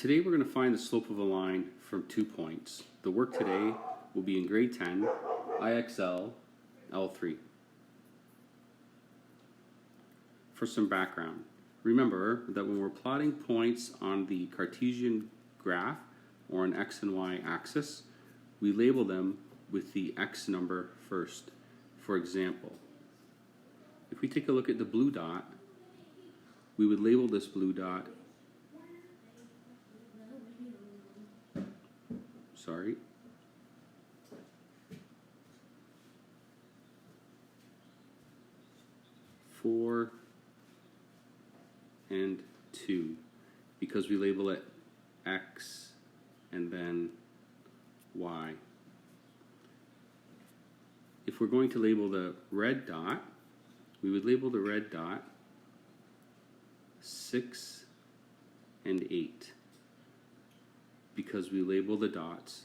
Today we're going to find the slope of a line from 2 points. The work today will be in grade 10, IXL L3. For some background, remember that when we're plotting points on the Cartesian graph or an x and y axis, we label them with the x number first. For example, if we take a look at the blue dot, we would label this blue dot four and 2 because we label it x and then y. If we're going to label the red dot, we would label the red dot 6 and 8 because we label the dots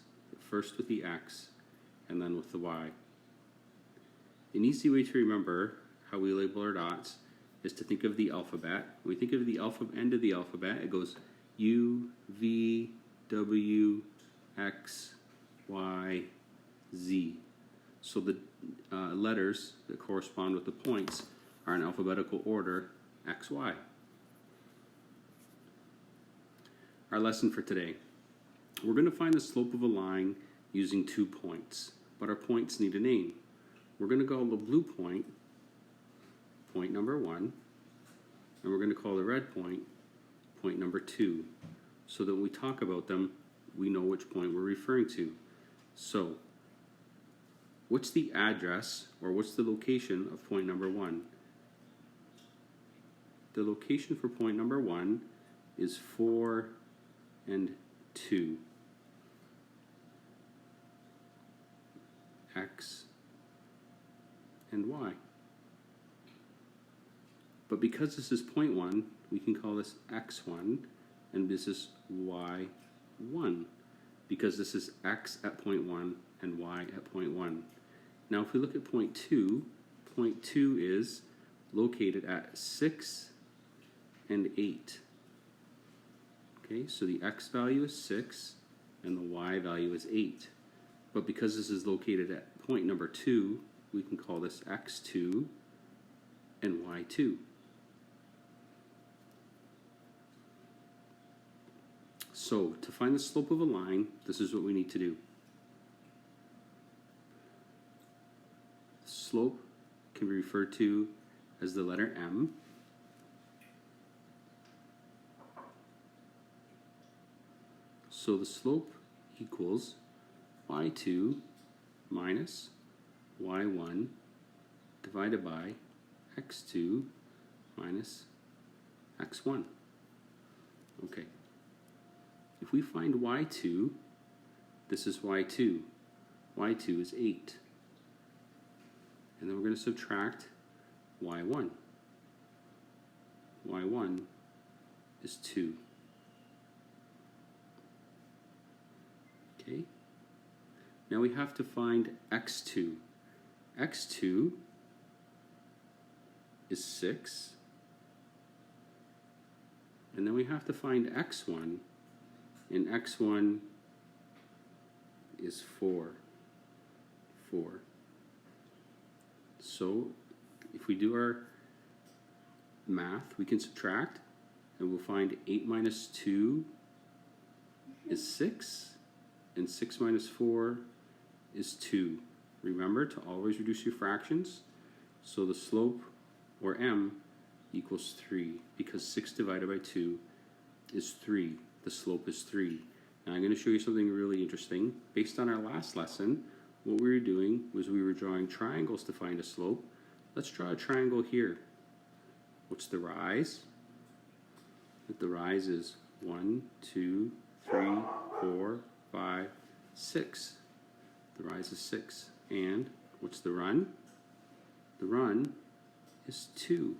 first with the x and then with the y. An easy way to remember how we label our dots is to think of the alphabet. When we think of the end of the alphabet, it goes U, V, W, X, Y, Z. So the letters that correspond with the points are in alphabetical order, X, Y. Our lesson for today. We're going to find the slope of a line using 2 points, but our points need a name. We're going to call the blue point, point number 1, and we're going to call the red point, point number 2, so that when we talk about them, we know which point we're referring to. So, what's the address, or what's the location of point number 1? The location for point number 1 is 4 and 2. X and Y. But because this is point 1, we can call this x1 and this is y1 because this is x at point 1 and y at point 1. Now if we look at point 2 is located at 6 and 8. Okay, so the x value is 6 and the y value is 8. But because this is located at point number 2, we can call this x2 and y2. So, to find the slope of a line, this is what we need to do. Slope can be referred to as the letter m. So the slope equals y2 minus y1 divided by x2 minus x1. Okay. If we find y2, this is y2. y2 is 8. And then we're going to subtract y1. y1 is 2. Okay. Now we have to find x2. x2 is 6. And then we have to find x1. And x1 is 4. So if we do our math, we can subtract and we'll find 8 minus 2 is 6 and 6 minus 4 is 2. Remember to always reduce your fractions. So the slope, or m, equals 3 because 6 divided by 2 is 3. The slope is 3. Now I'm going to show you something really interesting. Based on our last lesson, what we were doing was we were drawing triangles to find a slope. Let's draw a triangle here. What's the rise? The rise is 1, 2, 3, 4, 5, 6. The rise is 6. And what's the run? The run is 2.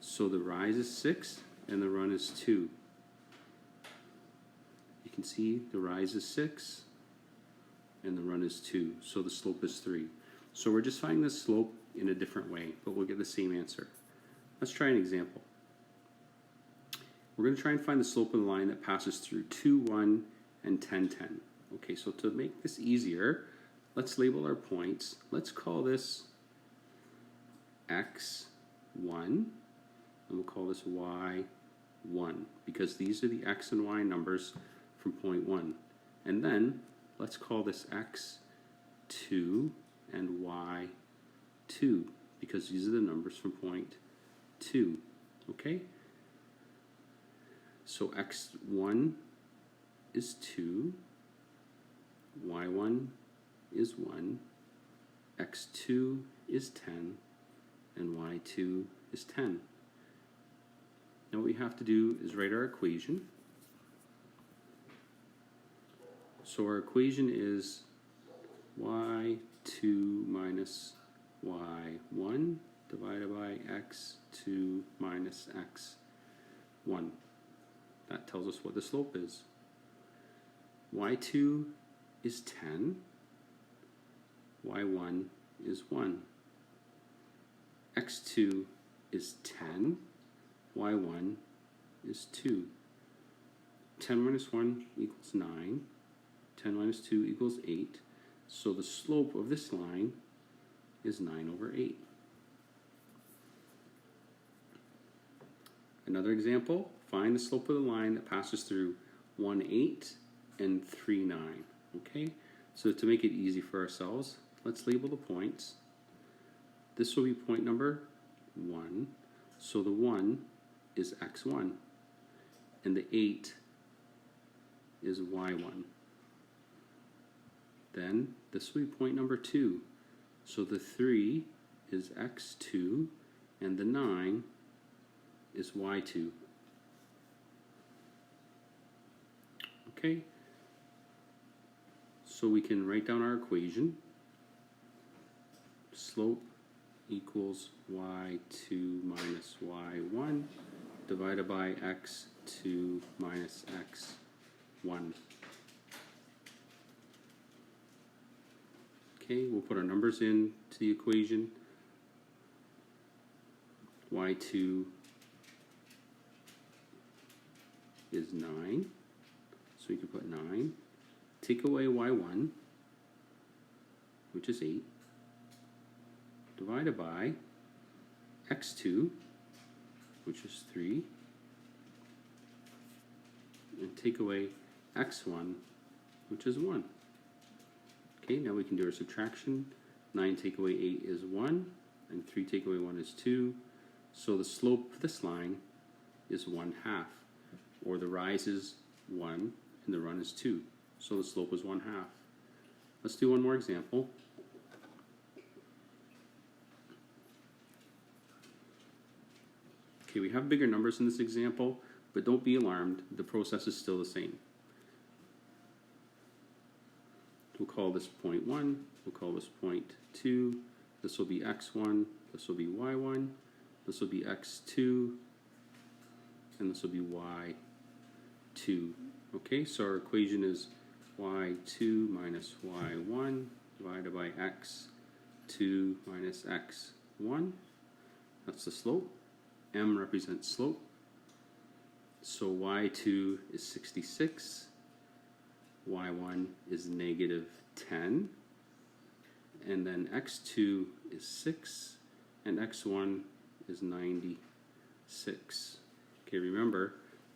So the rise is 6 and the run is 2. You can see the rise is 6 and the run is 2. So the slope is 3. So we're just finding the slope in a different way, but we'll get the same answer. Let's try an example. we're going to try and find the slope of the line that passes through 2, 1, and 10, 10. Okay, so to make this easier, let's label our points. Let's call this x1, and we'll call this y1, because these are the x and y numbers from point 1. And then let's call this x2 and y2, because these are the numbers from point 2. Okay? So x1 is 2, y1 is 1, x2 is 10, and y2 is 10. Now what we have to do is write our equation. So our equation is y2 minus y1 divided by x2 minus x1. That tells us what the slope is. y2 is 10, y1 is 1. x2 is 10, y1 is 2. 10 minus 1 equals 9. 10 minus 2 equals 8. So the slope of this line is 9 over 8. Another example, find the slope of the line that passes through 1, 8 and 3, 9. Okay, so to make it easy for ourselves, let's label the points. This will be point number 1. So the 1 is x1, and the 8 is y1. Then this will be point number 2. So the 3 is x2, and the 9 is y2. Okay, so we can write down our equation. Slope equals y2 minus y1 divided by x2 minus x1. Okay, we'll put our numbers in to the equation. y2 is 9, so we can put 9. Take away y1, which is 8, divided by x2, which is 3, and take away x1, which is 1. Okay, now we can do our subtraction. 9 take away 8 is 1, and 3 take away 1 is 2. So the slope of this line is 1/2, or the rise is 1 and the run is 2. So the slope is 1/2. Let's do one more example. Okay, we have bigger numbers in this example, but don't be alarmed. The process is still the same. We'll call this point 1, we'll call this point 2, this will be x1, this will be y1, this will be x2, and this will be y2. Okay, so our equation is y2 minus y1 divided by x2 minus x1. That's the slope. M represents slope. So y2 is 66. y1 is negative 10, and then x2 is 6, and x1 is 96. Okay, remember,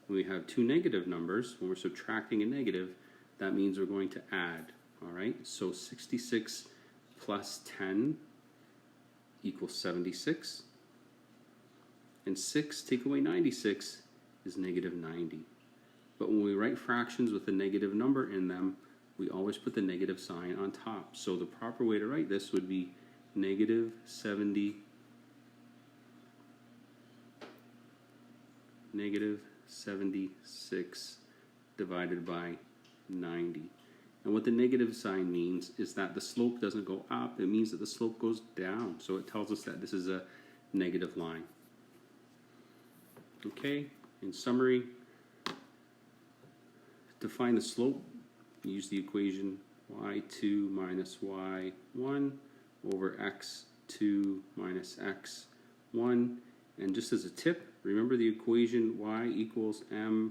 when we have two negative numbers, when we're subtracting a negative, that means we're going to add. All right, so 66 plus 10 equals 76, and 6 take away 96 is negative 90. But when we write fractions with a negative number in them, we always put the negative sign on top. So the proper way to write this would be negative 76 divided by 90. And what the negative sign means is that the slope doesn't go up. It means that the slope goes down. So it tells us that this is a negative line. Okay, in summary, to find the slope, use the equation y2 minus y1 over x2 minus x1. And just as a tip, Remember the equation y equals m